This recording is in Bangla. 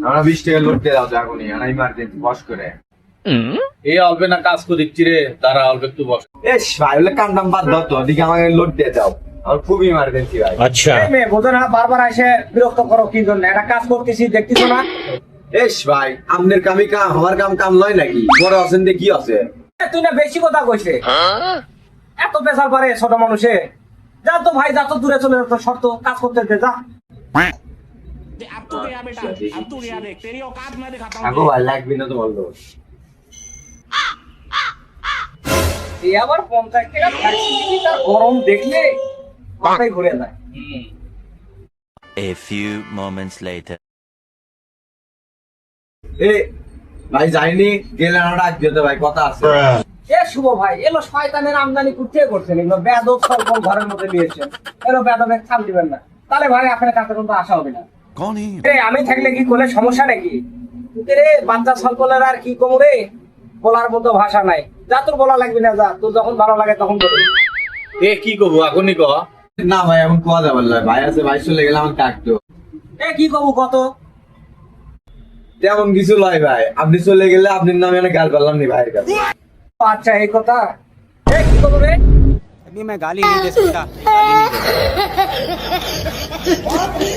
আমরা 20 টাকা লোড দিয়ে দাও তো এখনই, ইমার্জেন্সি বস করে। এই অল্পে না কাজ করে দিচ্ছি রে, দাঁড়া অল্প একটু বস। এস ভাই বলে কাম টাম বাদ দাও তো, ওদিকে আমাকে লোড দিয়ে দাও, আমার খুব ইমার্জেন্সি ভাই। अच्छा এই মেয়ে বোঝো না, বারবার এসে বিরক্ত করো কি জন্য? একটা কাজ করতেছি দেখতেছো না? এস ভাই আপনার কামই কাম, আমার কাম কাম নয় নাকি? বড় আছেন দিয়ে কি আছে? তুই না বেশি কথা কইছে, এত পেশাল পারে ছোট মানুষে। যা তো ভাই, যা তো দূরে চলে যেত, শর্ত কাজ করতে দে, যা। अब तू गया बेटा, अब तू गया, देख तेरी औकात मैं दिखाता আগো हूँ। ভাই লাগবে না তো বললো। এই আবার 50 টাকা ট্যাক্সি দিবি, তার গরম দেখলে মাথায় ঘুরে যায়। A few moments later. এ ভাই যাইনি, গেলে না ডাক দিও তো ভাই, কথা আছে। এ শুভ ভাই, এলো শয়তানের আমদানি করতে করছেন, এগুলো বেদব সব ঘরের মধ্যে নিয়েছেন, এলো বেদবে খাম দিবেন না, তাহলে ভাই আপনার কাছে কোনো আসা হবে না। আমি থাকলে কি করলে সমস্যা নাকি? রে বাচ্চা সকলের আর কি কম রে, বলার মতো ভাষা নাই। যা তোর বলা লাগবে না, যা তোর যখন ভালো লাগে তখন বলবি। এ কি করবো এখনই ক। না ভাই এখন কোয়া যাবে না, ভাই আছে, ভাই চলে গেলে আমাকে ডাকতো। এ কি কব কত? তেমন কিছু লয় ভাই, আপনি চলে গেলে আপনার নামে অনেক গাল পারলাম নি ভাইয়ের কাছে। আচ্ছা এই কথা। এ কি কব রে? अभी मैं गाली नहीं दे सकता, गाली नहीं दे सकता।